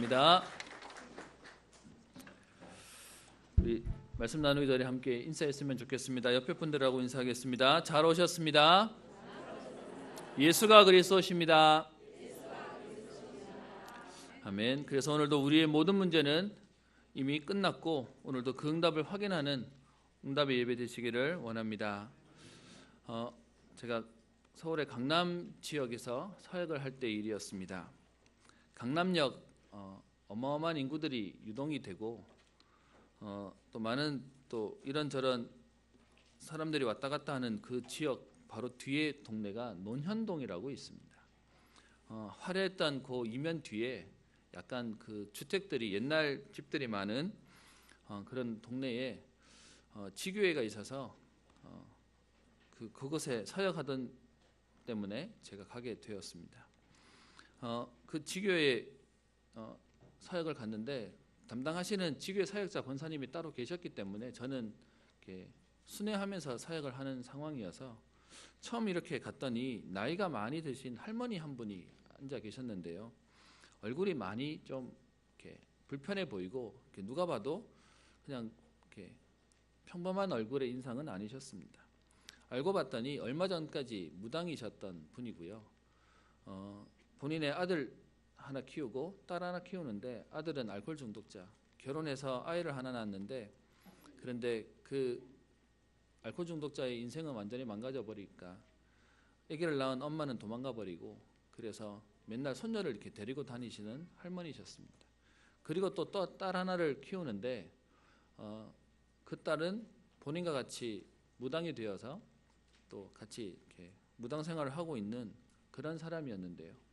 감사합니다. 우리 말씀 나누기 전에 함께 인사했으면 좋겠습니다. 옆에 분들하고 인사하겠습니다. 잘 오셨습니다. 예수가 그리스도십니다. 아멘. 그래서 오늘도 우리의 모든 문제는 이미 끝났고 오늘도 그 응답을 확인하는 응답의 예배 되시기를 원합니다. 제가 서울의 강남 지역에서 사역을 할 때 일이었습니다. 강남역 어마어마한 인구들이 유동이 되고 또 많은 또 이런저런 사람들이 왔다 갔다 하는 그 지역 바로 뒤에 동네가 논현동이라고 있습니다. 화려했던 그 이면 뒤에 약간 그 주택들이 옛날 집들이 많은 그런 동네에 지교회가 있어서 그곳에 사역하던 때문에 제가 가게 되었습니다. 그 지교회 사역을 갔는데 담당하시는 지교회 사역자 권사님이 따로 계셨기 때문에 저는 이렇게 순회하면서 사역을 하는 상황이어서 처음 이렇게 갔더니 나이가 많이 드신 할머니 한 분이 앉아 계셨는데요. 얼굴이 많이 좀 이렇게 불편해 보이고 이렇게 누가 봐도 그냥 이렇게 평범한 얼굴의 인상은 아니셨습니다. 알고 봤더니 얼마 전까지 무당이셨던 분이고요. 본인의 아들 하나 키우고 딸 하나 키우는데 아들은 알코올 중독자, 결혼해서 아이를 하나 낳았는데 그런데 그 알코올 중독자의 인생은 완전히 망가져 버리니까 아기를 낳은 엄마는 도망가 버리고 그래서 맨날 손녀를 이렇게 데리고 다니시는 할머니셨습니다. 그리고 또 딸 하나를 키우는데 그 딸은 본인과 같이 무당이 되어서 또 같이 이렇게 무당 생활을 하고 있는 그런 사람이었는데요.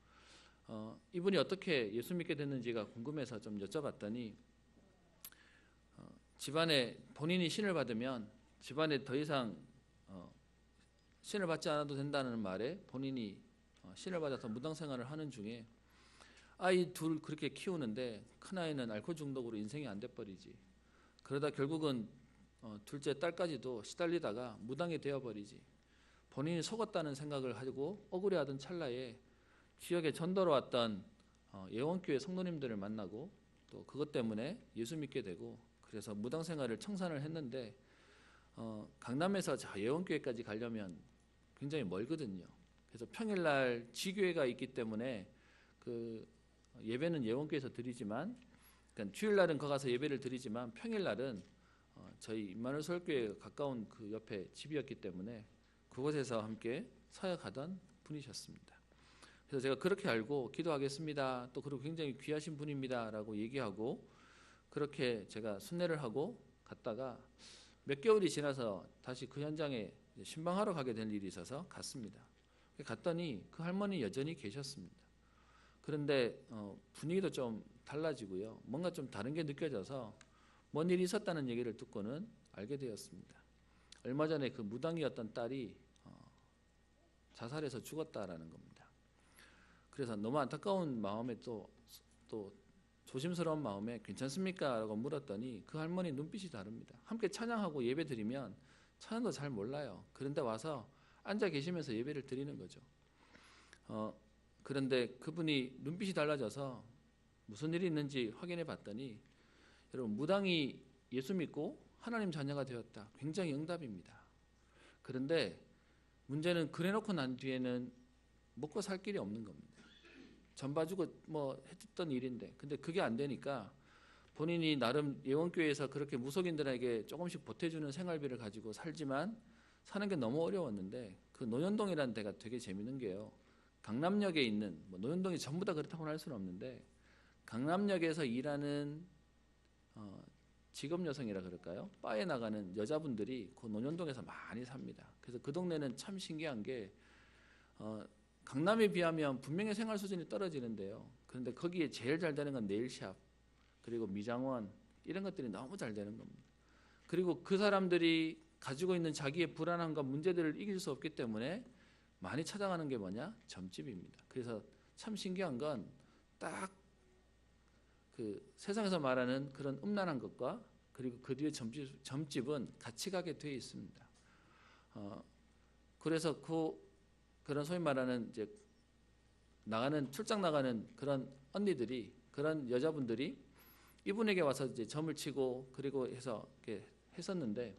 이분이 어떻게 예수 믿게 됐는지가 궁금해서 좀 여쭤봤더니 집안에 본인이 신을 받으면 집안에 더 이상 신을 받지 않아도 된다는 말에 본인이 신을 받아서 무당 생활을 하는 중에 아이 둘 그렇게 키우는데 큰아이는 알코올 중독으로 인생이 안 돼버리지. 그러다 결국은 둘째 딸까지도 시달리다가 무당이 되어버리지. 본인이 속았다는 생각을 하고 억울해하던 찰나에 지역에 전도로 왔던 예원교회 성도님들을 만나고 또 그것 때문에 예수 믿게 되고 그래서 무당 생활을 청산을 했는데 강남에서 예원교회까지 가려면 굉장히 멀거든요. 그래서 평일날 지교회가 있기 때문에 그 예배는 예원교회에서 드리지만 그러니까 주일날은 거 가서 예배를 드리지만 평일날은 저희 임마누엘 서울교회 가까운 그 옆에 집이었기 때문에 그곳에서 함께 사역하던 분이셨습니다. 그래서 제가 그렇게 알고 기도하겠습니다. 또 그리고 굉장히 귀하신 분입니다라고 얘기하고 그렇게 제가 순례를 하고 갔다가 몇 개월이 지나서 다시 그 현장에 신방하러 가게 될 일이 있어서 갔습니다. 갔더니 그 할머니 여전히 계셨습니다. 그런데 분위기도 좀 달라지고요. 뭔가 좀 다른 게 느껴져서 뭔 일이 있었다는 얘기를 듣고는 알게 되었습니다. 얼마 전에 그 무당이었던 딸이 자살해서 죽었다라는 겁니다. 그래서 너무 안타까운 마음에 또 조심스러운 마음에 괜찮습니까? 라고 물었더니 그 할머니 눈빛이 다릅니다. 함께 찬양하고 예배 드리면 찬양도 잘 몰라요. 그런데 와서 앉아 계시면서 예배를 드리는 거죠. 그런데 그분이 눈빛이 달라져서 무슨 일이 있는지 확인해 봤더니 여러분 무당이 예수 믿고 하나님 자녀가 되었다. 굉장히 응답입니다. 그런데 문제는 그래놓고 난 뒤에는 먹고 살 길이 없는 겁니다. 전 봐주고 뭐 했던 일인데 근데 그게 안 되니까 본인이 나름 예원교회에서 그렇게 무속인들에게 조금씩 보태주는 생활비를 가지고 살지만 사는 게 너무 어려웠는데 그 논현동이라는 데가 되게 재밌는 게요. 강남역에 있는 뭐 논현동이 전부 다 그렇다고는 할 수는 없는데 강남역에서 일하는 직업 여성이라 그럴까요? 바에 나가는 여자분들이 그 논현동에서 많이 삽니다. 그래서 그 동네는 참 신기한 게 강남에 비하면 분명히 생활 수준이 떨어지는데요. 그런데 거기에 제일 잘 되는 건 네일샵 그리고 미장원 이런 것들이 너무 잘 되는 겁니다. 그리고 그 사람들이 가지고 있는 자기의 불안함과 문제들을 이길 수 없기 때문에 많이 찾아가는 게 뭐냐? 점집입니다. 그래서 참 신기한 건 딱 그 세상에서 말하는 그런 음란한 것과 그리고 그 뒤에 점집은 같이 가게 되어 있습니다. 그래서 그런 소위 말하는 이제 출장 나가는 그런 언니들이 그런 여자분들이 이분에게 와서 이제 점을 치고 그리고 해서 이렇게 했었는데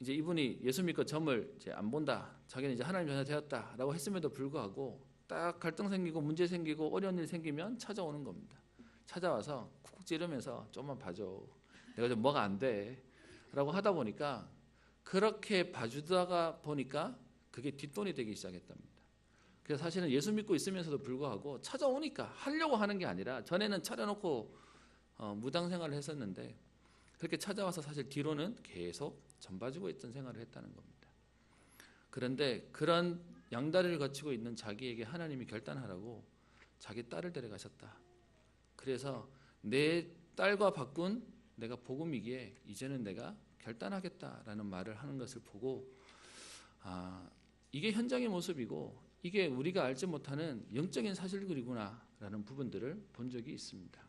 이제 이분이 예수 믿고 점을 이제 안 본다, 자기는 이제 하나님 자녀 되었다라고 했음에도 불구하고 딱 갈등 생기고 문제 생기고 어려운 일 생기면 찾아오는 겁니다. 찾아와서 쿡쿡 찌르면서 좀만 봐줘, 내가 좀 뭐가 안 돼라고 하다 보니까 그렇게 봐주다가 보니까 그게 뒷돈이 되기 시작했답니다. 그래서 사실은 예수 믿고 있으면서도 불구하고 찾아오니까 하려고 하는 게 아니라 전에는 차려놓고 무당 생활을 했었는데 그렇게 찾아와서 사실 뒤로는 계속 점 봐주고 있던 생활을 했다는 겁니다. 그런데 그런 양다리를 거치고 있는 자기에게 하나님이 결단하라고 자기 딸을 데려가셨다. 그래서 내 딸과 바꾼 내가 복음이기에 이제는 내가 결단하겠다라는 말을 하는 것을 보고 이게 현장의 모습이고 이게 우리가 알지 못하는 영적인 사실들이구나라는 부분들을 본 적이 있습니다.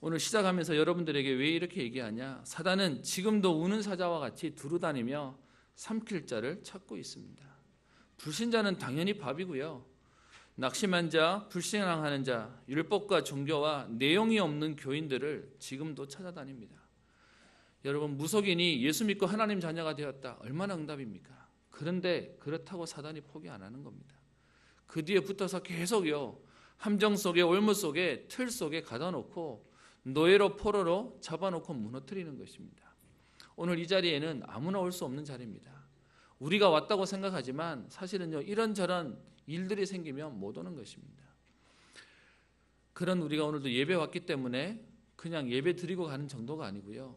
오늘 시작하면서 여러분들에게 왜 이렇게 얘기하냐? 사단은 지금도 우는 사자와 같이 두루다니며 삼킬 자를 찾고 있습니다. 불신자는 당연히 밥이고요. 낙심한 자, 불신앙하는 자, 율법과 종교와 내용이 없는 교인들을 지금도 찾아다닙니다. 여러분, 무속인이 예수 믿고 하나님 자녀가 되었다. 얼마나 응답입니까? 그런데 그렇다고 사단이 포기 안 하는 겁니다. 그 뒤에 붙어서 계속요, 함정 속에 올무 속에 틀 속에 가다 놓고 노예로 포로로 잡아놓고 무너뜨리는 것입니다. 오늘 이 자리에는 아무나 올 수 없는 자리입니다. 우리가 왔다고 생각하지만 사실은요, 이런저런 일들이 생기면 못 오는 것입니다. 그런 우리가 오늘도 예배 왔기 때문에 그냥 예배 드리고 가는 정도가 아니고요,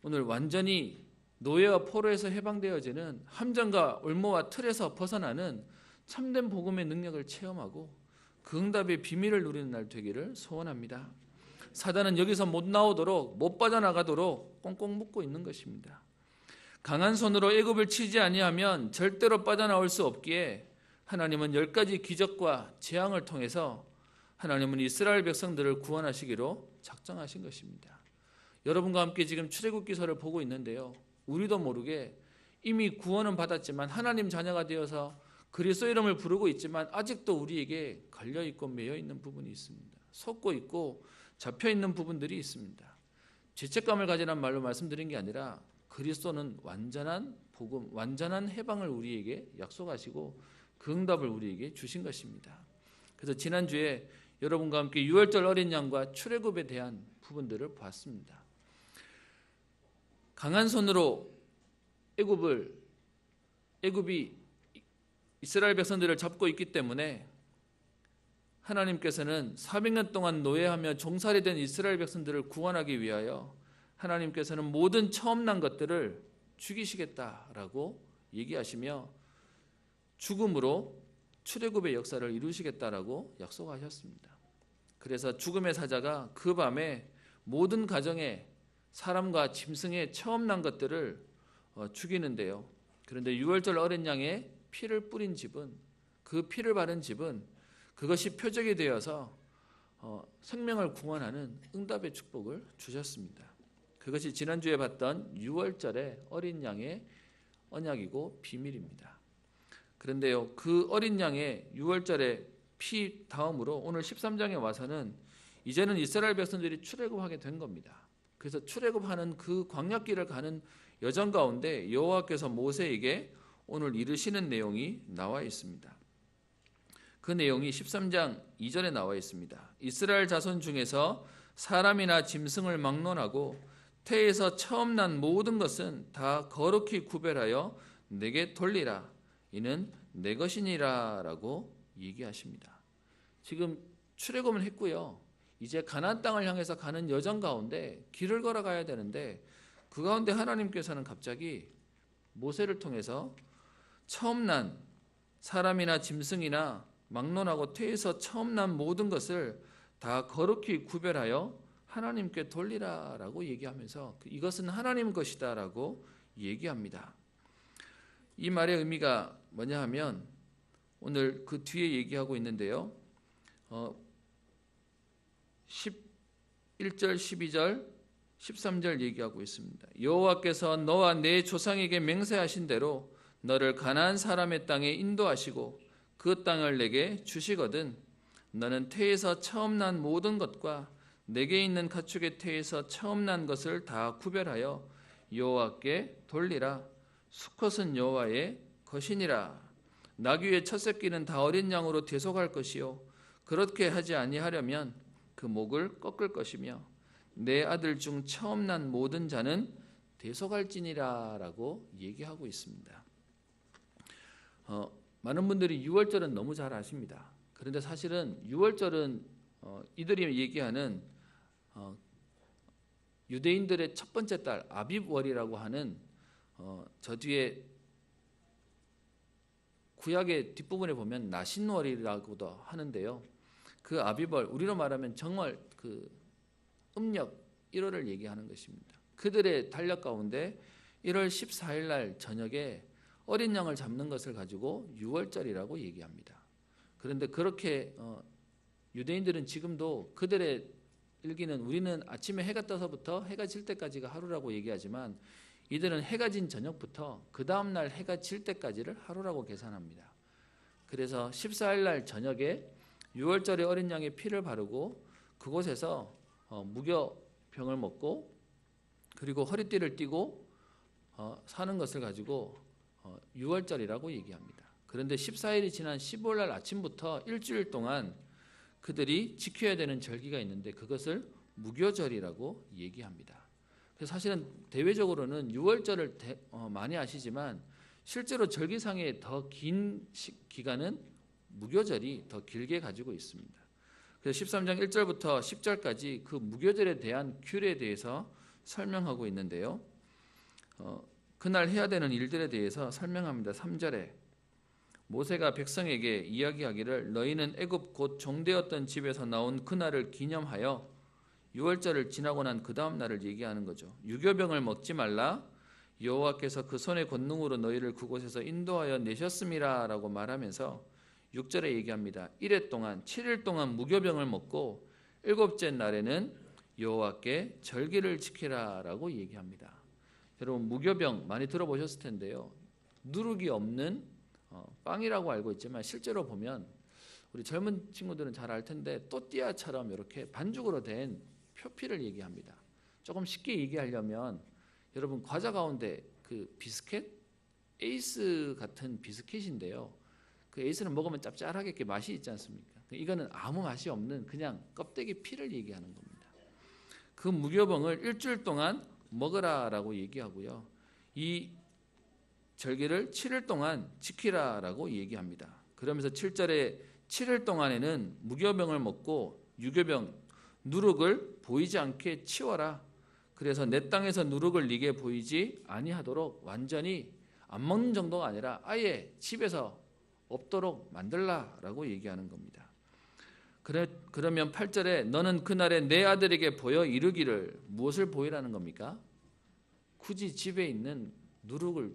오늘 완전히 노예와 포로에서 해방되어지는 함정과 올무와 틀에서 벗어나는 참된 복음의 능력을 체험하고 그 응답의 비밀을 누리는 날 되기를 소원합니다. 사단은 여기서 못 나오도록, 못 빠져나가도록 꽁꽁 묶고 있는 것입니다. 강한 손으로 애굽을 치지 아니하면 절대로 빠져나올 수 없기에 하나님은 10가지 기적과 재앙을 통해서 하나님은 이스라엘 백성들을 구원하시기로 작정하신 것입니다. 여러분과 함께 지금 출애굽기서를 보고 있는데요, 우리도 모르게 이미 구원은 받았지만 하나님 자녀가 되어서 그리스도 이름을 부르고 있지만 아직도 우리에게 걸려있고 매여있는 부분이 있습니다. 속고 있고 잡혀있는 부분들이 있습니다. 죄책감을 가지란 말로 말씀드린 게 아니라 그리스도는 완전한 복음, 완전한 해방을 우리에게 약속하시고 그 응답을 우리에게 주신 것입니다. 그래서 지난주에 여러분과 함께 유월절 어린 양과 출애굽에 대한 부분들을 보았습니다. 강한 손으로 애굽이 이스라엘 백성들을 잡고 있기 때문에 하나님께서는 400년 동안 노예하며 종살이 된 이스라엘 백성들을 구원하기 위하여 하나님께서는 모든 처음 난 것들을 죽이시겠다라고 얘기하시며 죽음으로 출애굽의 역사를 이루시겠다라고 약속하셨습니다. 그래서 죽음의 사자가 그 밤에 모든 가정에 사람과 짐승의 처음 난 것들을 죽이는데요. 그런데 유월절 어린 양의 피를 뿌린 집은, 그 피를 바른 집은 그것이 표적이 되어서 생명을 구원하는 응답의 축복을 주셨습니다. 그것이 지난주에 봤던 유월절의 어린 양의 언약이고 비밀입니다. 그런데요, 그 어린 양의 유월절의 피 다음으로 오늘 13장에 와서는 이제는 이스라엘 백성들이 출애굽하게 된 겁니다. 그래서 출애굽하는 그 광야길을 가는 여정 가운데 여호와께서 모세에게 오늘 이르시는 내용이 나와 있습니다. 그 내용이 13장 2절에 나와 있습니다. 이스라엘 자손 중에서 사람이나 짐승을 막론하고 태에서 처음 난 모든 것은 다 거룩히 구별하여 내게 돌리라. 이는 내 것이니라 라고 얘기하십니다. 지금 출애굽을 했고요, 이제 가나안 땅을 향해서 가는 여정 가운데 길을 걸어가야 되는데 그 가운데 하나님께서는 갑자기 모세를 통해서 처음 난 사람이나 짐승이나 막론하고 태에서 처음 난 모든 것을 다 거룩히 구별하여 하나님께 돌리라라고 얘기하면서 이것은 하나님 것이다라고 얘기합니다. 이 말의 의미가 뭐냐 하면 오늘 그 뒤에 얘기하고 있는데요, 11절, 12절, 13절 얘기하고 있습니다. 여호와께서 너와 내 조상에게 맹세하신 대로 너를 가나안 사람의 땅에 인도하시고 그 땅을 내게 주시거든 너는 태에서 처음 난 모든 것과 내게 있는 가축의 태에서 처음 난 것을 다 구별하여 여호와께 돌리라. 수컷은 여호와의 것이니라. 나귀의 첫 새끼는 다 어린 양으로 대속할 것이요 그렇게 하지 아니하려면 그 목을 꺾을 것이며 내 아들 중 처음 난 모든 자는 대속할지니라 라고 얘기하고 있습니다. 많은 분들이 유월절은 너무 잘 아십니다. 그런데 사실은 유월절은 이들이 얘기하는 유대인들의 첫 번째 달 아빕월이라고 하는 저 뒤에 구약의 뒷부분에 보면 나신월이라고도 하는데요. 그 아빕월, 우리로 말하면 정월 그 음력 1월을 얘기하는 것입니다. 그들의 달력 가운데 1월 14일 날 저녁에 어린 양을 잡는 것을 가지고 유월절이라고 얘기합니다. 그런데 그렇게 유대인들은 지금도 그들의 일기는 우리는 아침에 해가 떠서부터 해가 질 때까지가 하루라고 얘기하지만 이들은 해가 진 저녁부터 그 다음 날 해가 질 때까지를 하루라고 계산합니다. 그래서 14일 날 저녁에 유월절에 어린 양의 피를 바르고 그곳에서 무교병을 먹고 그리고 허리띠를 띠고 사는 것을 가지고 유월절이라고 얘기합니다. 그런데 14일이 지난 15일 날 아침부터 일주일 동안 그들이 지켜야 되는 절기가 있는데 그것을 무교절이라고 얘기합니다. 그래서 사실은 대외적으로는 유월절을 많이 아시지만 실제로 절기상의 더 긴 기간은 무교절이 더 길게 가지고 있습니다. 그래서 13장 1절부터 10절까지 그 무교절에 대한 규례에 대해서 설명하고 있는데요. 그날 해야 되는 일들에 대해서 설명합니다. 3절에 모세가 백성에게 이야기하기를 너희는 애굽 곧 종되었던 집에서 나온 그날을 기념하여 유월절을 지나고 난 그 다음 날을 얘기하는 거죠. 유교병을 먹지 말라. 여호와께서 그 손의 권능으로 너희를 그곳에서 인도하여 내셨음이라 라고 말하면서 6절에 얘기합니다. 1회 동안 7일 동안 무교병을 먹고 7째 날에는 여호와께 절기를 지키라 라고 얘기합니다. 여러분 무교병 많이 들어보셨을 텐데요. 누룩이 없는 빵이라고 알고 있지만 실제로 보면 우리 젊은 친구들은 잘 알 텐데 또띠아처럼 이렇게 반죽으로 된 표피를 얘기합니다. 조금 쉽게 얘기하려면 여러분 과자 가운데 그 비스켓 에이스 같은 비스켓인데요. 그 에이스는 먹으면 짭짤하게 이렇게 맛이 있지 않습니까? 이거는 아무 맛이 없는 그냥 껍데기 피를 얘기하는 겁니다. 그 무교병을 일주일 동안 먹으라라고 얘기하고요. 이 절기를 7일 동안 지키라라고 얘기합니다. 그러면서 7절에 7일 동안에는 무교병을 먹고 유교병 누룩을 보이지 않게 치워라. 그래서 내 땅에서 누룩을 네게 보이지 아니하도록 완전히 안 먹는 정도가 아니라 아예 집에서 없도록 만들라라고 얘기하는 겁니다. 그러면 8절에 너는 그날에 내 아들에게 보여 이르기를 무엇을 보이라는 겁니까? 굳이 집에 있는 누룩을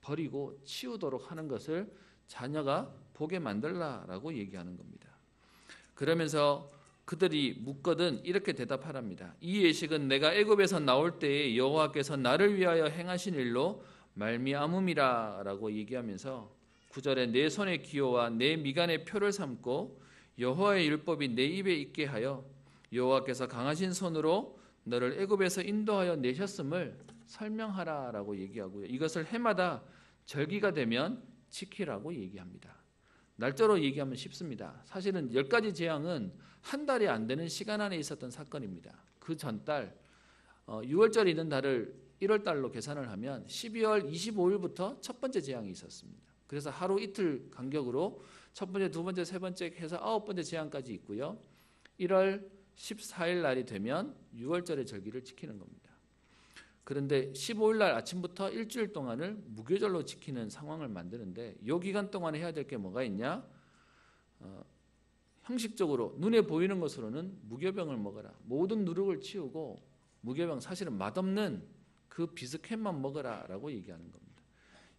버리고 치우도록 하는 것을 자녀가 보게 만들라라고 얘기하는 겁니다. 그러면서 그들이 묻거든 이렇게 대답하랍니다. 이 예식은 내가 애굽에서 나올 때에 여호와께서 나를 위하여 행하신 일로 말미암음이라라고 얘기하면서 9절에 내 손의 기호와 내 미간의 표를 삼고 여호와의 율법이 내 입에 있게 하여 여호와께서 강하신 손으로 너를 애굽에서 인도하여 내셨음을 설명하라라고 얘기하고요. 이것을 해마다 절기가 되면 지키라고 얘기합니다. 날짜로 얘기하면 쉽습니다. 사실은 10가지 재앙은 한 달이 안 되는 시간 안에 있었던 사건입니다. 그 전달 6월절이 있는 달을 1월달로 계산을 하면 12월 25일부터 첫 번째 재앙이 있었습니다. 그래서 하루 이틀 간격으로 첫 번째, 두 번째, 세 번째 해서 9번째 재앙까지 있고요. 1월 14일 날이 되면 6월절의 절기를 지키는 겁니다. 그런데 15일 날 아침부터 일주일 동안을 무교절로 지키는 상황을 만드는데 이 기간 동안에 해야 될 게 뭐가 있냐? 형식적으로 눈에 보이는 것으로는 무교병을 먹어라. 모든 누룩을 치우고 무교병 사실은 맛없는 그 비스켓만 먹어라 라고 얘기하는 겁니다.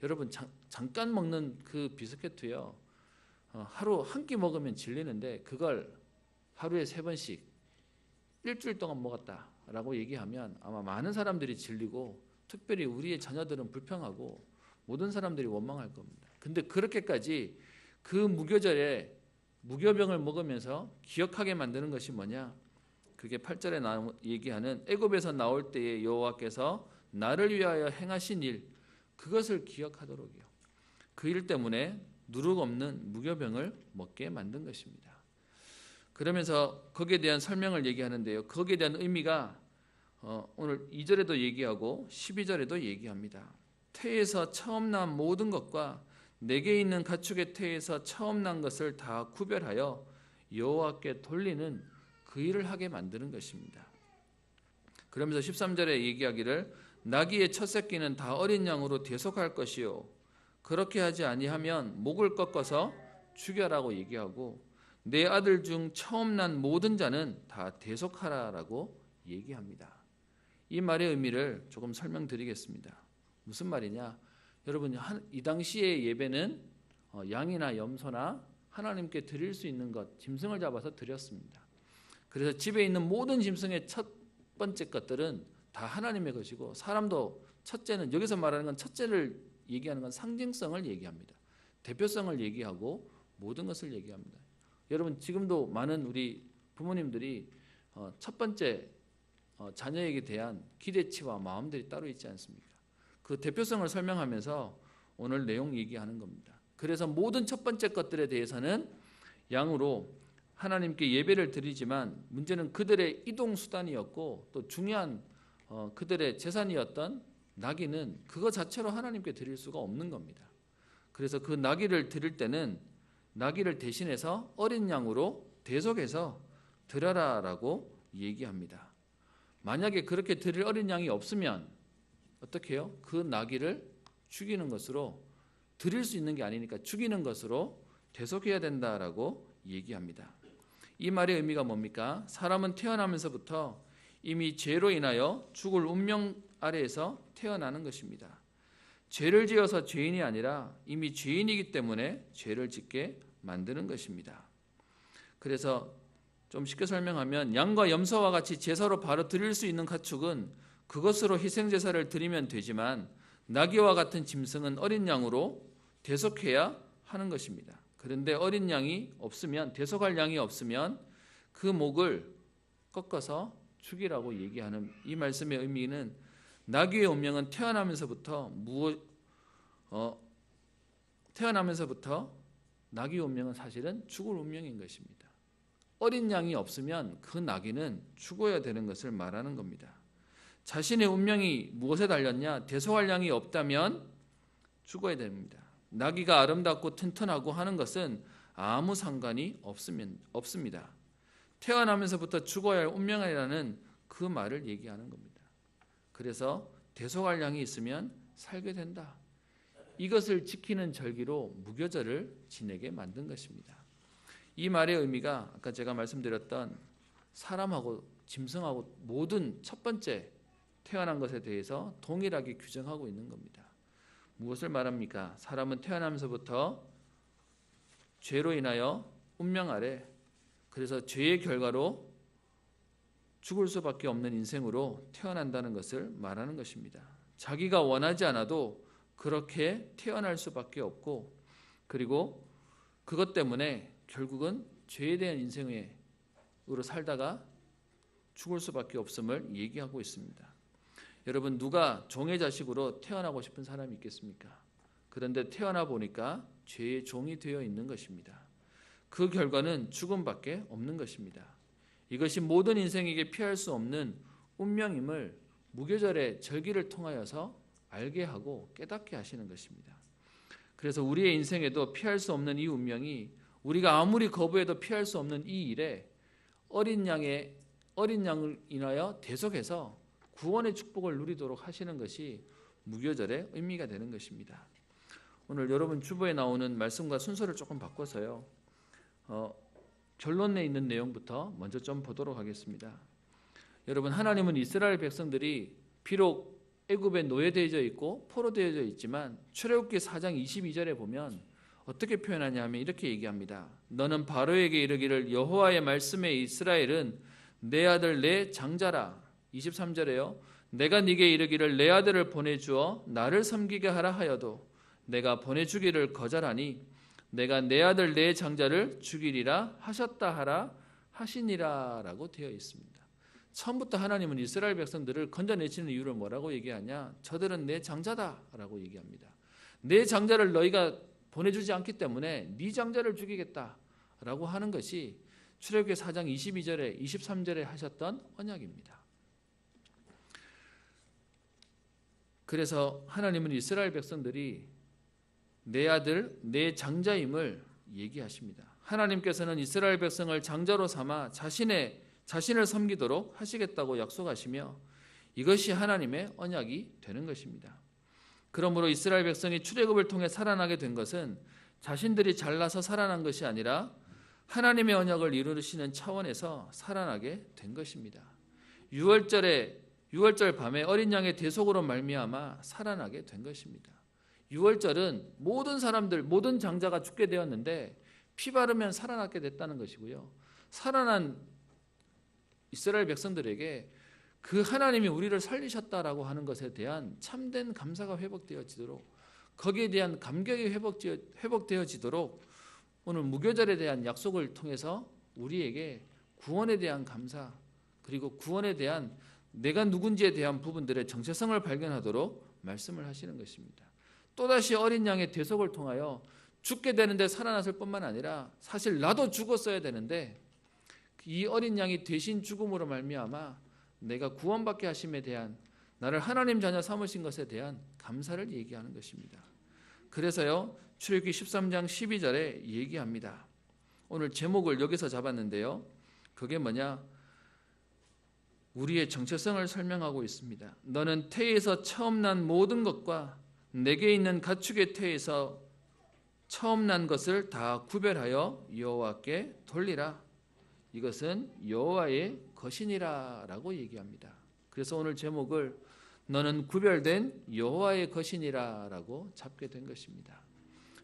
여러분 잠깐 먹는 그 비스켓도요. 하루 한 끼 먹으면 질리는데 그걸 하루에 3번씩 일주일 동안 먹었다라고 얘기하면 아마 많은 사람들이 질리고 특별히 우리의 자녀들은 불평하고 모든 사람들이 원망할 겁니다. 근데 그렇게까지 그 무교절에 무교병을 먹으면서 기억하게 만드는 것이 뭐냐? 그게 8절에 얘기하는 애굽에서 나올 때에 여호와께서 나를 위하여 행하신 일, 그것을 기억하도록이요. 그 일 때문에 누룩 없는 무교병을 먹게 만든 것입니다. 그러면서 거기에 대한 설명을 얘기하는데요. 거기에 대한 의미가 오늘 2절에도 얘기하고 12절에도 얘기합니다. 태에서 처음 난 모든 것과 내게 있는 가축의 태에서 처음 난 것을 다 구별하여 여호와께 돌리는 그 일을 하게 만드는 것입니다. 그러면서 13절에 얘기하기를 나귀의 첫 새끼는 다 어린 양으로 대속할 것이요 그렇게 하지 아니하면 목을 꺾어서 죽여라고 얘기하고 내 아들 중 처음 난 모든 자는 다 대속하라라고 얘기합니다. 이 말의 의미를 조금 설명드리겠습니다. 무슨 말이냐? 여러분, 이 당시의 예배는 양이나 염소나 하나님께 드릴 수 있는 것, 짐승을 잡아서 드렸습니다. 그래서 집에 있는 모든 짐승의 첫 번째 것들은 다 하나님의 것이고, 사람도 첫째는, 여기서 말하는 건 첫째를 얘기하는 건 상징성을 얘기합니다. 대표성을 얘기하고 모든 것을 얘기합니다. 여러분, 지금도 많은 우리 부모님들이 첫 번째 자녀에게 대한 기대치와 마음들이 따로 있지 않습니까? 그 대표성을 설명하면서 오늘 내용 얘기하는 겁니다. 그래서 모든 첫 번째 것들에 대해서는 양으로 하나님께 예배를 드리지만, 문제는 그들의 이동 수단이었고 또 중요한 그들의 재산이었던 나귀는 그거 자체로 하나님께 드릴 수가 없는 겁니다. 그래서 그 나귀를 드릴 때는 나귀를 대신해서 어린 양으로 대속해서 드려라라고 얘기합니다. 만약에 그렇게 드릴 어린 양이 없으면 어떻게 해요? 그 나귀를 죽이는 것으로, 드릴 수 있는 게 아니니까 죽이는 것으로 대속해야 된다라고 얘기합니다. 이 말의 의미가 뭡니까? 사람은 태어나면서부터 이미 죄로 인하여 죽을 운명 아래에서 태어나는 것입니다. 죄를 지어서 죄인이 아니라 이미 죄인이기 때문에 죄를 짓게 만드는 것입니다. 그래서 좀 쉽게 설명하면 양과 염소와 같이 제사로 바로 드릴 수 있는 가축은 그것으로 희생제사를 드리면 되지만, 나귀와 같은 짐승은 어린 양으로 대속해야 하는 것입니다. 그런데 어린 양이 없으면, 대속할 양이 없으면 그 목을 꺾어서 죽이라고 얘기하는 이 말씀의 의미는, 나귀의 운명은 태어나면서부터 나귀의 운명은 사실은 죽을 운명인 것입니다. 어린 양이 없으면 그 나귀는 죽어야 되는 것을 말하는 겁니다. 자신의 운명이 무엇에 달렸냐? 대속할 양이 없다면 죽어야 됩니다. 나귀가 아름답고 튼튼하고 하는 것은 아무 상관이 없습니다. 태어나면서부터 죽어야 할 운명이라는 그 말을 얘기하는 겁니다. 그래서 대속할 양이 있으면 살게 된다. 이것을 지키는 절기로 무교절을 지내게 만든 것입니다. 이 말의 의미가 아까 제가 말씀드렸던 사람하고 짐승하고 모든 첫 번째 태어난 것에 대해서 동일하게 규정하고 있는 겁니다. 무엇을 말합니까? 사람은 태어나면서부터 죄로 인하여 운명 아래, 그래서 죄의 결과로 죽을 수밖에 없는 인생으로 태어난다는 것을 말하는 것입니다. 자기가 원하지 않아도 그렇게 태어날 수밖에 없고, 그리고 그것 때문에 결국은 죄에 대한 인생으로 살다가 죽을 수밖에 없음을 얘기하고 있습니다. 여러분, 누가 종의 자식으로 태어나고 싶은 사람이 있겠습니까? 그런데 태어나 보니까 죄의 종이 되어 있는 것입니다. 그 결과는 죽음밖에 없는 것입니다. 이것이 모든 인생에게 피할 수 없는 운명임을 무교절의 절기를 통하여서 알게 하고 깨닫게 하시는 것입니다. 그래서 우리의 인생에도 피할 수 없는 이 운명이, 우리가 아무리 거부해도 피할 수 없는 이 일에 어린 양을 인하여 대속해서 구원의 축복을 누리도록 하시는 것이 무교절의 의미가 되는 것입니다. 오늘 여러분 주보에 나오는 말씀과 순서를 조금 바꿔서요, 결론에 있는 내용부터 먼저 좀 보도록 하겠습니다. 여러분, 하나님은 이스라엘 백성들이 비록 애굽에 노예되어져 있고 포로되어져 있지만, 출애굽기 4장 22절에 보면 어떻게 표현하냐면 이렇게 얘기합니다. 너는 바로에게 이르기를 여호와의 말씀에 이스라엘은 내 아들 내 장자라. 23절에요. 내가 네게 이르기를 내 아들을 보내주어 나를 섬기게 하라 하여도 내가 보내주기를 거절하니 내가 내 아들 내 장자를 죽이리라 하셨다 하라 하시니라 라고 되어 있습니다. 처음부터 하나님은 이스라엘 백성들을 건져내시는 이유를 뭐라고 얘기하냐? 저들은 내 장자다 라고 얘기합니다. 내 장자를 너희가 보내주지 않기 때문에 네 장자를 죽이겠다 라고 하는 것이 출애굽기 4장 22절에 23절에 하셨던 언약입니다. 그래서 하나님은 이스라엘 백성들이 내 아들 내 장자임을 얘기하십니다. 하나님께서는 이스라엘 백성을 장자로 삼아 자신을 섬기도록 하시겠다고 약속하시며 이것이 하나님의 언약이 되는 것입니다. 그러므로 이스라엘 백성이 출애굽을 통해 살아나게 된 것은 자신들이 잘나서 살아난 것이 아니라 하나님의 언약을 이루시는 차원에서 살아나게 된 것입니다. 6월절 밤에 어린 양의 대속으로 말미암아 살아나게 된 것입니다. 6월절은 모든 사람들, 모든 장자가 죽게 되었는데 피 바르면 살아나게 됐다는 것이고요. 살아난 이스라엘 백성들에게 그 하나님이 우리를 살리셨다라고 하는 것에 대한 참된 감사가 회복되어지도록, 거기에 대한 감격이 회복되어지도록 오늘 무교절에 대한 약속을 통해서 우리에게 구원에 대한 감사, 그리고 구원에 대한 내가 누군지에 대한 부분들의 정체성을 발견하도록 말씀을 하시는 것입니다. 또다시 어린 양의 대속을 통하여 죽게 되는데 살아났을 뿐만 아니라 사실 나도 죽었어야 되는데 이 어린 양이 대신 죽음으로 말미암아 내가 구원받게 하심에 대한, 나를 하나님 자녀 삼으신 것에 대한 감사를 얘기하는 것입니다. 그래서요, 출애굽기 13장 12절에 얘기합니다. 오늘 제목을 여기서 잡았는데요, 그게 뭐냐? 우리의 정체성을 설명하고 있습니다. 너는 태에서 처음 난 모든 것과 내게 있는 가축의 태에서 처음 난 것을 다 구별하여 여호와께 돌리라. 이것은 여호와의 것이니라 라고 얘기합니다. 그래서 오늘 제목을 너는 구별된 여호와의 것이니라 라고 잡게 된 것입니다.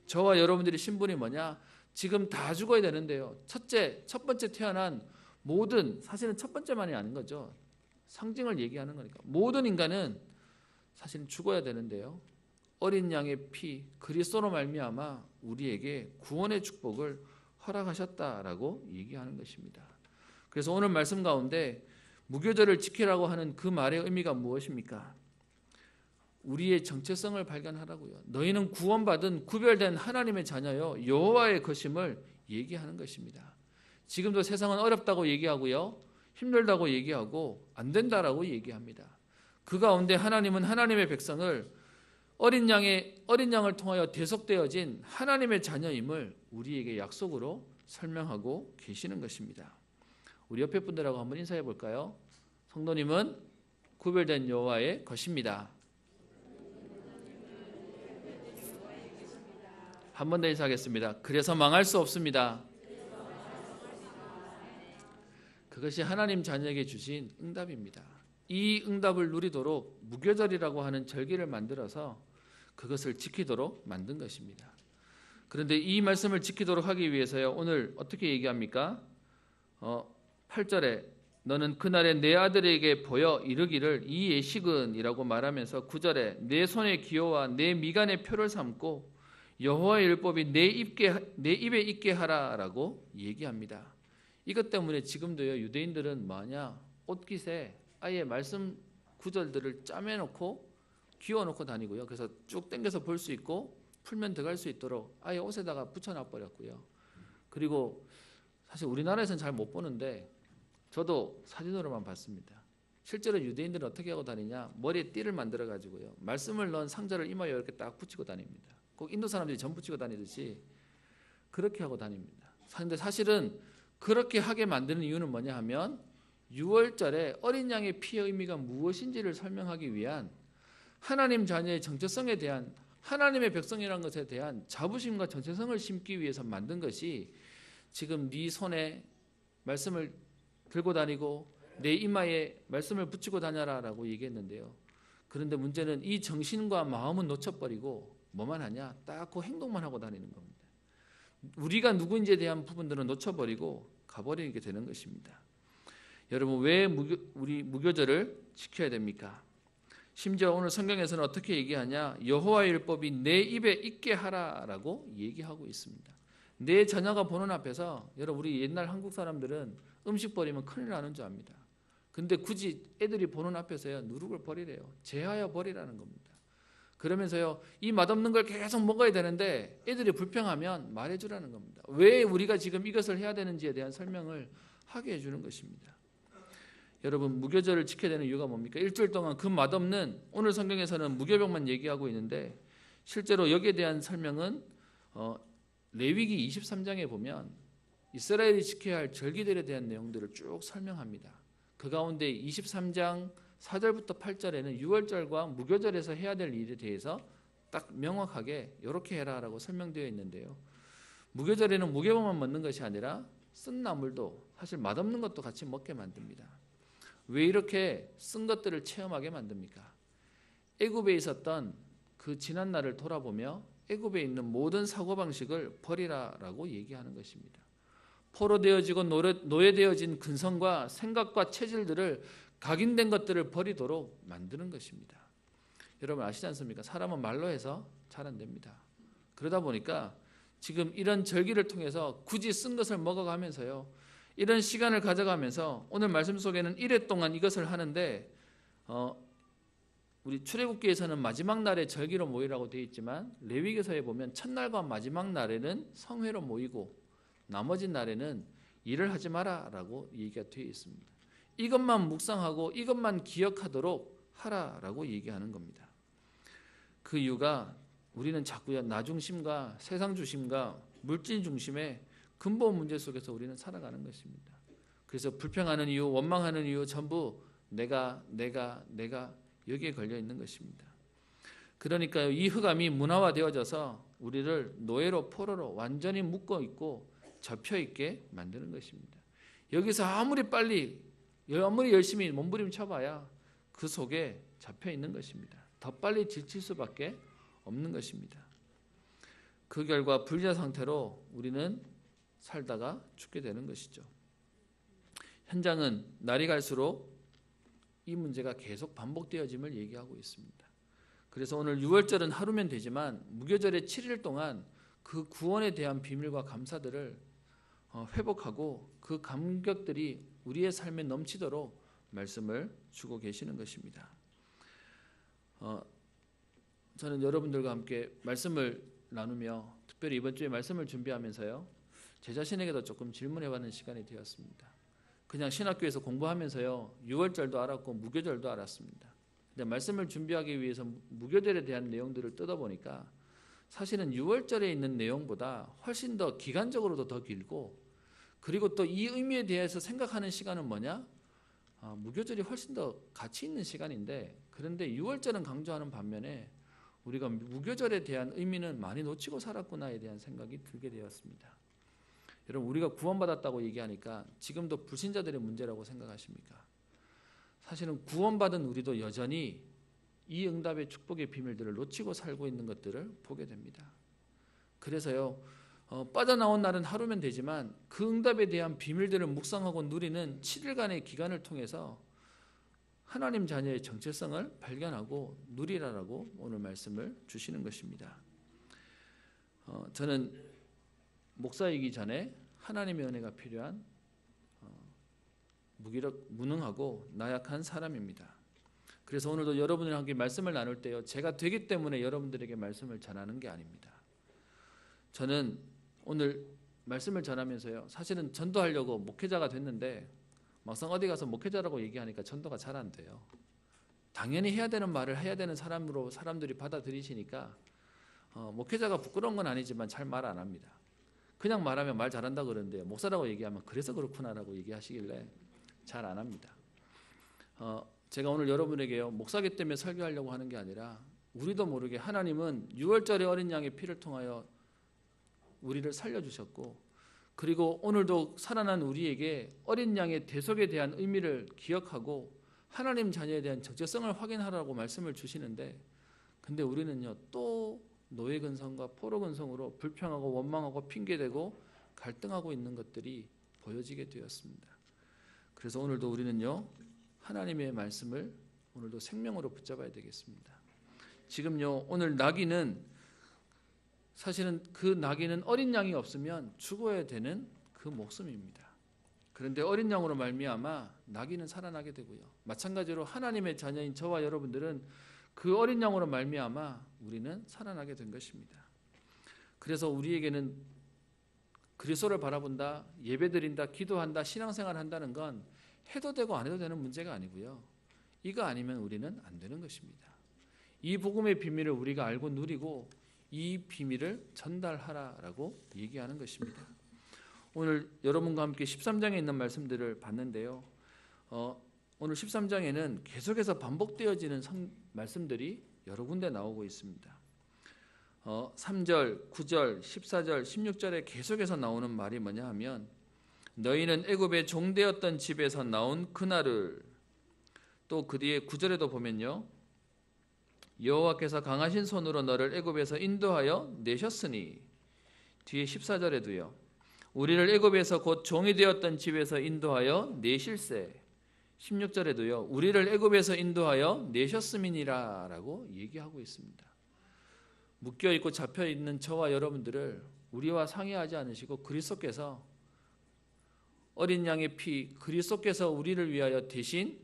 저와 여러분들의 신분이 뭐냐? 지금 다 죽어야 되는데요, 첫 번째 태어난 모든, 사실은 첫 번째만이 아닌 거죠, 상징을 얘기하는 거니까 모든 인간은 사실은 죽어야 되는데요, 어린 양의 피 그리스도로 말미암아 우리에게 구원의 축복을 허락하셨다라고 얘기하는 것입니다. 그래서 오늘 말씀 가운데 무교절을 지키라고 하는 그 말의 의미가 무엇입니까? 우리의 정체성을 발견하라고요. 너희는 구원받은 구별된 하나님의 자녀요 여호와의 것임을 얘기하는 것입니다. 지금도 세상은 어렵다고 얘기하고요, 힘들다고 얘기하고 안 된다라고 얘기합니다. 그 가운데 하나님은 하나님의 백성을 어린 양을 통하여 대속되어진 하나님의 자녀임을 우리에게 약속으로 설명하고 계시는 것입니다. 우리 옆에 분들하고 한번 인사해 볼까요? 성도님은 구별된 여호와의 것입니다. 한 번 더 인사하겠습니다. 그래서 망할 수 없습니다. 그것이 하나님 자녀에게 주신 응답입니다. 이 응답을 누리도록 무교절이라고 하는 절기를 만들어서 그것을 지키도록 만든 것입니다. 그런데 이 말씀을 지키도록 하기 위해서요, 오늘 어떻게 얘기합니까? 8절에 너는 그날에 내 아들에게 보여 이르기를 이 예식은 이라고 말하면서 9절에 내 손의 기호와 내 미간의 표를 삼고 여호와의 율법이 내 입에 있게 하라라고 얘기합니다. 이것 때문에 지금도요, 유대인들은 뭐냐? 옷깃에 아예 말씀 구절들을 짜매놓고 기워놓고 다니고요, 그래서 쭉 당겨서 볼 수 있고 풀면 들어갈 수 있도록 아예 옷에다가 붙여놔 버렸고요. 그리고 사실 우리나라에서는 잘 못 보는데 저도 사진으로만 봤습니다. 실제로 유대인들은 어떻게 하고 다니냐? 머리에 띠를 만들어 가지고요, 말씀을 넣은 상자를 이마에 이렇게 딱 붙이고 다닙니다. 꼭 인도 사람들이 전 붙이고 다니듯이 그렇게 하고 다닙니다. 그런데 사실은 그렇게 하게 만드는 이유는 뭐냐 하면 6월절에 어린 양의 피의 의미가 무엇인지를 설명하기 위한 하나님 자녀의 정체성에 대한, 하나님의 백성이라는 것에 대한 자부심과 정체성을 심기 위해서 만든 것이 지금 네 손에 말씀을 들고 다니고 내 이마에 말씀을 붙이고 다녀라라고 얘기했는데요. 그런데 문제는 이 정신과 마음은 놓쳐버리고 뭐만 하냐? 딱 그 행동만 하고 다니는 겁니다. 우리가 누구인지에 대한 부분들은 놓쳐버리고 가버리게 되는 것입니다. 여러분, 왜 우리 무교절을 지켜야 됩니까? 심지어 오늘 성경에서는 어떻게 얘기하냐? 여호와의 율법이 내 입에 있게 하라라고 얘기하고 있습니다. 내 자녀가 보는 앞에서, 여러분 우리 옛날 한국 사람들은 음식 버리면 큰일 나는 줄 압니다. 근데 굳이 애들이 보는 앞에서요 누룩을 버리래요. 제하여 버리라는 겁니다. 그러면서요 이 맛없는 걸 계속 먹어야 되는데 애들이 불평하면 말해주라는 겁니다. 왜 우리가 지금 이것을 해야 되는지에 대한 설명을 하게 해주는 것입니다. 여러분 무교절을 지켜야 되는 이유가 뭡니까? 일주일 동안 그 맛없는, 오늘 성경에서는 무교병만 얘기하고 있는데 실제로 여기에 대한 설명은 레위기 23장에 보면 이스라엘이 지켜야 할 절기들에 대한 내용들을 쭉 설명합니다. 그 가운데 23장 4절부터 8절에는 유월절과 무교절에서 해야 될 일에 대해서 딱 명확하게 이렇게 해라라고 설명되어 있는데요. 무교절에는 무교병만 먹는 것이 아니라 쓴 나물도, 사실 맛없는 것도 같이 먹게 만듭니다. 왜 이렇게 쓴 것들을 체험하게 만듭니까? 애굽에 있었던 그 지난 날을 돌아보며 애굽에 있는 모든 사고방식을 버리라라고 얘기하는 것입니다. 포로되어지고 노예되어진 근성과 생각과 체질들을, 각인된 것들을 버리도록 만드는 것입니다. 여러분 아시지 않습니까? 사람은 말로 해서 잘 안 됩니다. 그러다 보니까 지금 이런 절기를 통해서 굳이 쓴 것을 먹어가면서요, 이런 시간을 가져가면서 오늘 말씀 속에는 1회 동안 이것을 하는데 우리 출애굽기에서는 마지막 날에 절기로 모이라고 되어 있지만 레위기서에 보면 첫날과 마지막 날에는 성회로 모이고 나머지 날에는 일을 하지 마라라고 얘기가 되어 있습니다. 이것만 묵상하고 이것만 기억하도록 하라라고 얘기하는 겁니다. 그 이유가 우리는 자꾸요 나 중심과 세상 중심과 물질 중심의 근본 문제 속에서 우리는 살아가는 것입니다. 그래서 불평하는 이유, 원망하는 이유 전부 내가 여기에 걸려 있는 것입니다. 그러니까 이 흑암이 문화화되어져서 우리를 노예로, 포로로 완전히 묶어 있고 접혀 있게 만드는 것입니다. 여기서 아무리 열심히 몸부림쳐봐야 그 속에 잡혀 있는 것입니다. 더 빨리 지칠 수밖에 없는 것입니다. 그 결과 불자 상태로 우리는 살다가 죽게 되는 것이죠. 현장은 날이 갈수록 이 문제가 계속 반복되어짐을 얘기하고 있습니다. 그래서 오늘 유월절은 하루면 되지만 무교절의 7일 동안 그 구원에 대한 비밀과 감사들을 회복하고 그 감격들이 우리의 삶에 넘치도록 말씀을 주고 계시는 것입니다. 저는 여러분들과 함께 말씀을 나누며 특별히 이번 주에 말씀을 준비하면서요 제 자신에게도 조금 질문해봤는 시간이 되었습니다. 그냥 신학교에서 공부하면서요 유월절도 알았고 무교절도 알았습니다. 근데 말씀을 준비하기 위해서 무교절에 대한 내용들을 뜯어보니까 사실은 유월절에 있는 내용보다 훨씬 더 기간적으로도 더 길고, 그리고 또 이 의미에 대해서 생각하는 시간은 뭐냐? 무교절이 훨씬 더 가치 있는 시간인데, 그런데 유월절은 강조하는 반면에 우리가 무교절에 대한 의미는 많이 놓치고 살았구나에 대한 생각이 들게 되었습니다. 여러분 우리가 구원받았다고 얘기하니까 지금도 불신자들의 문제라고 생각하십니까? 사실은 구원받은 우리도 여전히 이 응답의 축복의 비밀들을 놓치고 살고 있는 것들을 보게 됩니다. 그래서요 빠져나온 날은 하루면 되지만 그 응답에 대한 비밀들을 묵상하고 누리는 7일간의 기간을 통해서 하나님 자녀의 정체성을 발견하고 누리라라고 오늘 말씀을 주시는 것입니다. 저는 목사이기 전에 하나님의 은혜가 필요한 무능하고 나약한 사람입니다. 그래서 오늘도 여러분들과 함께 말씀을 나눌 때요 제가 되기 때문에 여러분들에게 말씀을 전하는 게 아닙니다. 저는 오늘 말씀을 전하면서요 사실은 전도하려고 목회자가 됐는데 막상 어디 가서 목회자라고 얘기하니까 전도가 잘 안 돼요. 당연히 해야 되는 말을 해야 되는 사람으로 사람들이 받아들이시니까 목회자가 부끄러운 건 아니지만 잘 말 안 합니다. 그냥 말하면 말 잘한다 그러는데요 목사라고 얘기하면 그래서 그렇구나라고 얘기하시길래 잘 안 합니다. 제가 오늘 여러분에게요 목사기 때문에 설교하려고 하는 게 아니라 우리도 모르게 하나님은 유월절의 어린 양의 피를 통하여 우리를 살려주셨고, 그리고 오늘도 살아난 우리에게 어린 양의 대속에 대한 의미를 기억하고 하나님 자녀에 대한 적재성을 확인하라고 말씀을 주시는데, 근데 우리는요 또 노예 근성과 포로 근성으로 불평하고 원망하고 핑계대고 갈등하고 있는 것들이 보여지게 되었습니다. 그래서 오늘도 우리는요 하나님의 말씀을 오늘도 생명으로 붙잡아야 되겠습니다. 지금요, 오늘 나귀는 사실은 그 나귀는 어린 양이 없으면 죽어야 되는 그 목숨입니다. 그런데 어린 양으로 말미암아 나귀는 살아나게 되고요. 마찬가지로 하나님의 자녀인 저와 여러분들은 그 어린 양으로 말미암아 우리는 살아나게 된 것입니다. 그래서 우리에게는 그리스도를 바라본다, 예배드린다, 기도한다, 신앙생활 한다는 건 해도 되고 안 해도 되는 문제가 아니고요. 이거 아니면 우리는 안 되는 것입니다. 이 복음의 비밀을 우리가 알고 누리고 이 비밀을 전달하라라고 얘기하는 것입니다. 오늘 여러분과 함께 13장에 있는 말씀들을 봤는데요. 오늘 13장에는 계속해서 반복되어지는 말씀들이 여러 군데 나오고 있습니다. 3절, 9절, 14절, 16절에 계속해서 나오는 말이 뭐냐 하면 너희는 애굽의 종되었던 집에서 나온 그날을, 또 그 뒤에 9절에도 보면요. 여호와께서 강하신 손으로 너를 애굽에서 인도하여 내셨으니, 뒤에 14절에도요. 우리를 애굽에서 곧 종이 되었던 집에서 인도하여 내실세, 16절에도요. 우리를 애굽에서 인도하여 내셨음이니라 라고 얘기하고 있습니다. 묶여있고 잡혀있는 저와 여러분들을 우리와 상의하지 않으시고 그리스도께서 어린 양의 피, 그리스도께서 우리를 위하여 대신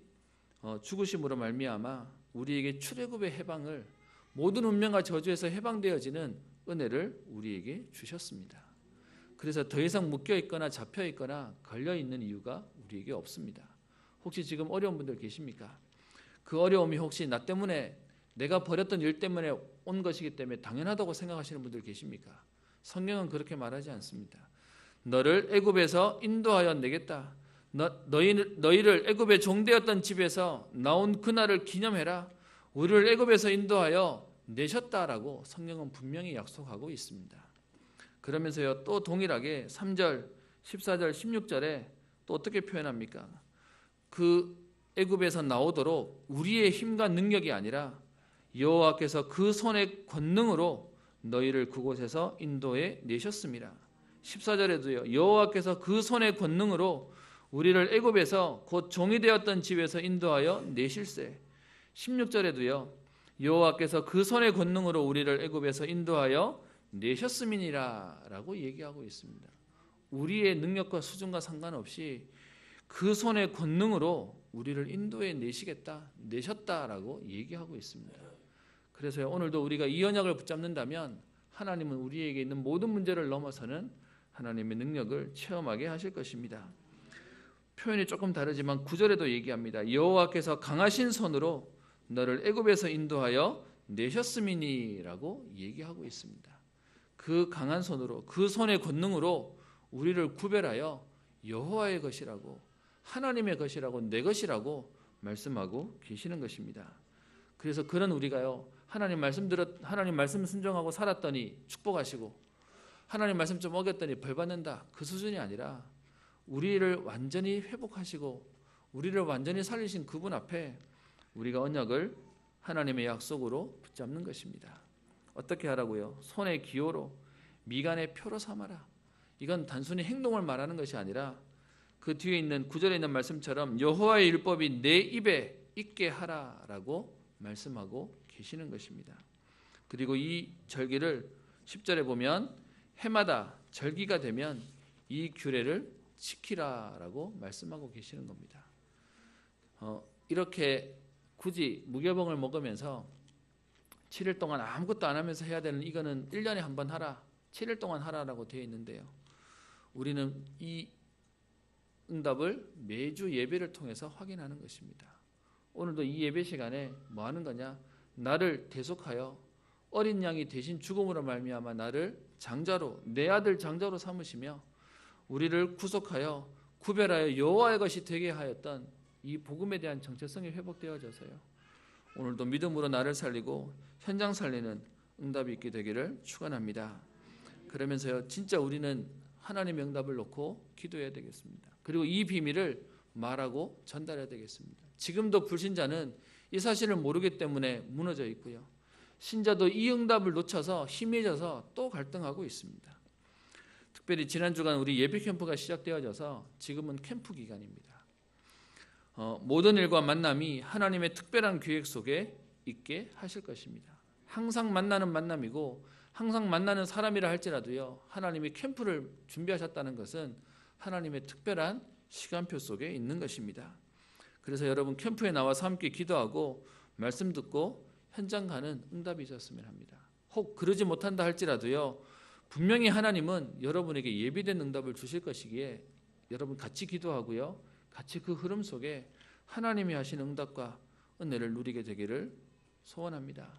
죽으심으로 말미암아 우리에게 출애굽의 해방을, 모든 운명과 저주에서 해방되어지는 은혜를 우리에게 주셨습니다. 그래서 더 이상 묶여있거나 잡혀있거나 걸려있는 이유가 우리에게 없습니다. 혹시 지금 어려운 분들 계십니까? 그 어려움이 혹시 나 때문에, 내가 벌였던 일 때문에 온 것이기 때문에 당연하다고 생각하시는 분들 계십니까? 성경은 그렇게 말하지 않습니다. 너를 애굽에서 인도하여 내겠다. 너희를 애굽의 종되었던 집에서 나온 그날을 기념해라. 우리를 애굽에서 인도하여 내셨다라고 성경은 분명히 약속하고 있습니다. 그러면서요, 또 동일하게 3절, 14절, 16절에 또 어떻게 표현합니까? 그 애굽에서 나오도록 우리의 힘과 능력이 아니라 여호와께서 그 손의 권능으로 너희를 그곳에서 인도해 내셨습니다. 14절에도요. 여호와께서 그 손의 권능으로 우리를 애굽에서 곧 종이 되었던 집에서 인도하여 내실세. 16절에도요. 여호와께서 그 손의 권능으로 우리를 애굽에서 인도하여 내셨음이니라 라고 얘기하고 있습니다. 우리의 능력과 수준과 상관없이 그 손의 권능으로 우리를 인도해 내시겠다, 내셨다라고 얘기하고 있습니다. 그래서 오늘도 우리가 이 언약을 붙잡는다면 하나님은 우리에게 있는 모든 문제를 넘어서는 하나님의 능력을 체험하게 하실 것입니다. 표현이 조금 다르지만 9절에도 얘기합니다. 여호와께서 강하신 손으로 너를 애굽에서 인도하여 내셨음이니라고 얘기하고 있습니다. 그 강한 손으로, 그 손의 권능으로 우리를 구별하여 여호와의 것이라고, 하나님의 것이라고, 내 것이라고 말씀하고 계시는 것입니다. 그래서 그런 우리가요, 하나님 말씀 순종하고 살았더니 축복하시고, 하나님 말씀 좀 어겼더니 벌 받는다, 그 수준이 아니라 우리를 완전히 회복하시고 우리를 완전히 살리신 그분 앞에 우리가 언약을 하나님의 약속으로 붙잡는 것입니다. 어떻게 하라고요? 손의 기호로, 미간의 표로 삼아라. 이건 단순히 행동을 말하는 것이 아니라 그 뒤에 있는 9절에 있는 말씀처럼 여호와의 율법이 내 입에 있게 하라라고 말씀하고 계시는 것입니다. 그리고 이 절기를 10절에 보면 해마다 절기가 되면 이 규례를 지키라라고 말씀하고 계시는 겁니다. 이렇게 굳이 무교병을 먹으면서 7일 동안 아무것도 안 하면서 해야 되는 이거는 1년에 한 번 하라, 7일 동안 하라라고 되어 있는데요. 우리는 이 응답을 매주 예배를 통해서 확인하는 것입니다. 오늘도 이 예배 시간에 뭐 하는 거냐? 나를 대속하여 어린 양이 대신 죽음으로 말미암아 나를 장자로, 내 아들 장자로 삼으시며 우리를 구속하여 구별하여 여호와의 것이 되게 하였던 이 복음에 대한 정체성이 회복되어져서요, 오늘도 믿음으로 나를 살리고 현장 살리는 응답이 있게 되기를 축원합니다. 그러면서요, 진짜 우리는 하나님의 응답을 놓고 기도해야 되겠습니다. 그리고 이 비밀을 말하고 전달해야 되겠습니다. 지금도 불신자는 이 사실을 모르기 때문에 무너져 있고요, 신자도 이 응답을 놓쳐서 희미해져서 또 갈등하고 있습니다. 특별히 지난 주간 우리 예배 캠프가 시작되어져서 지금은 캠프 기간입니다. 모든 일과 만남이 하나님의 특별한 계획 속에 있게 하실 것입니다. 항상 만나는 만남이고 항상 만나는 사람이라 할지라도요, 하나님이 캠프를 준비하셨다는 것은 하나님의 특별한 시간표 속에 있는 것입니다. 그래서 여러분 캠프에 나와서 함께 기도하고 말씀 듣고 현장 가는 응답이 있었으면 합니다. 혹 그러지 못한다 할지라도요, 분명히 하나님은 여러분에게 예비된 응답을 주실 것이기에 여러분 같이 기도하고요, 같이 그 흐름 속에 하나님이 하신 응답과 은혜를 누리게 되기를 소원합니다.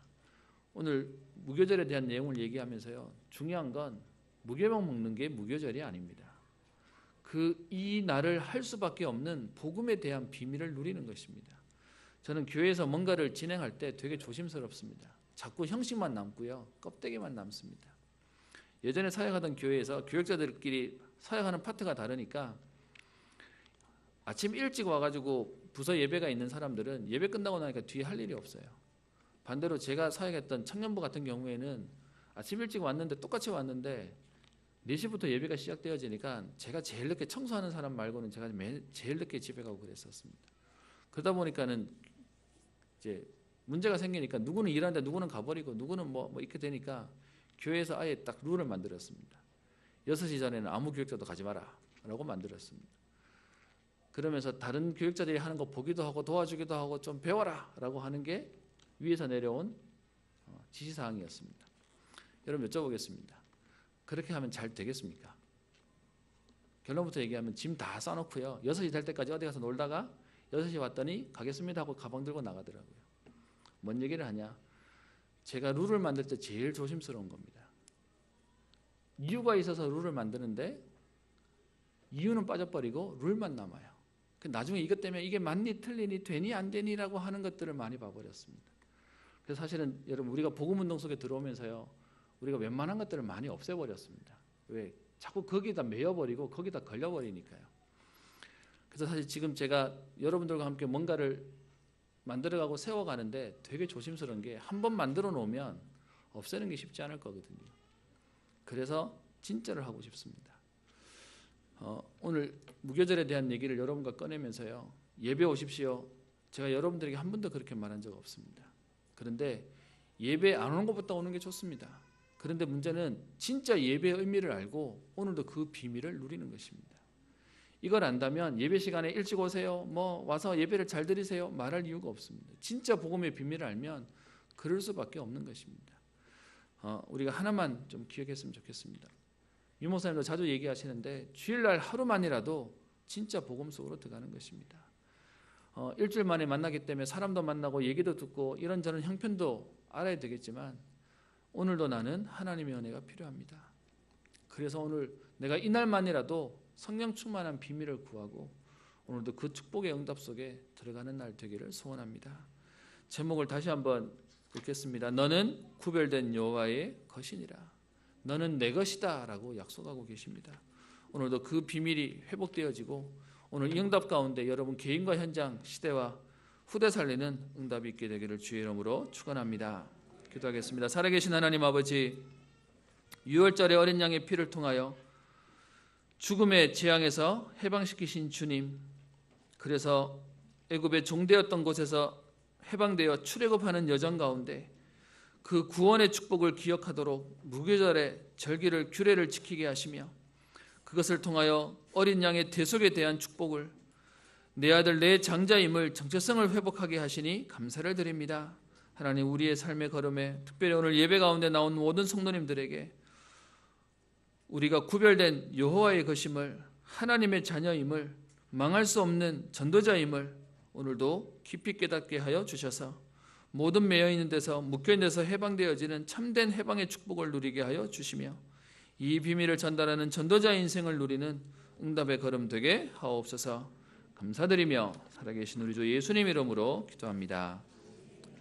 오늘 무교절에 대한 내용을 얘기하면서요, 중요한 건 무교병 먹는 게 무교절이 아닙니다. 이 날을 할 수밖에 없는 복음에 대한 비밀을 누리는 것입니다. 저는 교회에서 뭔가를 진행할 때 되게 조심스럽습니다. 자꾸 형식만 남고요, 껍데기만 남습니다. 예전에 사역하던 교회에서 교역자들끼리 사역하는 파트가 다르니까 아침 일찍 와가지고 부서 예배가 있는 사람들은 예배 끝나고 나니까 뒤에 할 일이 없어요. 반대로 제가 사역했던 청년부 같은 경우에는 아침 일찍 왔는데 똑같이 왔는데 4시부터 예배가 시작되어지니까 제가 제일 늦게 청소하는 사람 말고는 제가 제일 늦게 집에 가고 그랬었습니다. 그러다 보니까는 이제 문제가 생기니까 누구는 일하는데 누구는 가버리고 누구는 뭐 이렇게 되니까 교회에서 아예 딱 룰을 만들었습니다. 6시 전에는 아무 교육자도 가지 마라 라고 만들었습니다. 그러면서 다른 교육자들이 하는 거 보기도 하고 도와주기도 하고 좀 배워라 라고 하는 게 위에서 내려온 지시사항이었습니다. 여러분 여쭤보겠습니다. 그렇게 하면 잘 되겠습니까? 결론부터 얘기하면 짐 다 싸놓고요, 6시 될 때까지 어디 가서 놀다가 6시 왔더니 가겠습니다 하고 가방 들고 나가더라고요. 뭔 얘기를 하냐? 제가 룰을 만들 때 제일 조심스러운 겁니다. 이유가 있어서 룰을 만드는데 이유는 빠져버리고 룰만 남아요. 나중에 이것 때문에 이게 맞니 틀리니 되니 안 되니라고 하는 것들을 많이 봐버렸습니다. 그래서 사실은 여러분 우리가 복음운동 속에 들어오면서요, 우리가 웬만한 것들을 많이 없애버렸습니다. 왜? 자꾸 거기다 매여버리고 거기다 걸려버리니까요. 그래서 사실 지금 제가 여러분들과 함께 뭔가를 만들어가고 세워가는데 되게 조심스러운 게 한 번 만들어 놓으면 없애는 게 쉽지 않을 거거든요. 그래서 진짜를 하고 싶습니다. 오늘 무교절에 대한 얘기를 여러분과 꺼내면서요, 예배 오십시오. 제가 여러분들에게 한 번도 그렇게 말한 적 없습니다. 그런데 예배 안 오는 것보다 오는 게 좋습니다. 그런데 문제는 진짜 예배의 의미를 알고 오늘도 그 비밀을 누리는 것입니다. 이걸 안다면 예배 시간에 일찍 오세요, 와서 예배를 잘 드리세요 말할 이유가 없습니다. 진짜 복음의 비밀을 알면 그럴 수밖에 없는 것입니다. 우리가 하나만 좀 기억했으면 좋겠습니다. 유 목사님도 자주 얘기하시는데 주일날 하루만이라도 진짜 복음 속으로 들어가는 것입니다. 일주일 만에 만나기 때문에 사람도 만나고 얘기도 듣고 이런저런 형편도 알아야 되겠지만 오늘도 나는 하나님의 은혜가 필요합니다. 그래서 오늘 내가 이날만이라도 성령 충만한 비밀을 구하고 오늘도 그 축복의 응답 속에 들어가는 날 되기를 소원합니다. 제목을 다시 한번 읽겠습니다. 너는 구별된 여호와의 것이니라. 너는 내 것이다 라고 약속하고 계십니다. 오늘도 그 비밀이 회복되어지고 오늘 이 응답 가운데 여러분 개인과 현장, 시대와 후대 살리는 응답이 있게 되기를 주의 이름으로 축원합니다. 기도하겠습니다. 살아계신 하나님 아버지, 6월절의 어린 양의 피를 통하여 죽음의 재앙에서 해방시키신 주님, 그래서 애굽의 종되었던 곳에서 해방되어 출애굽하는 여정 가운데 그 구원의 축복을 기억하도록 무교절의 절기를 규례를 지키게 하시며 그것을 통하여 어린 양의 대속에 대한 축복을 내 아들 내 장자임을 정체성을 회복하게 하시니 감사를 드립니다. 하나님, 우리의 삶의 걸음에 특별히 오늘 예배 가운데 나온 모든 성도님들에게 우리가 구별된 여호와의 것임을, 하나님의 자녀임을, 망할 수 없는 전도자임을 오늘도 깊이 깨닫게 하여 주셔서 모든 매여있는 데서 묶여있는 데서 해방되어지는 참된 해방의 축복을 누리게 하여 주시며 이 비밀을 전달하는 전도자 인생을 누리는 응답의 걸음 되게 하옵소서. 감사드리며 살아계신 우리 주 예수님 이름으로 기도합니다.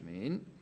아멘.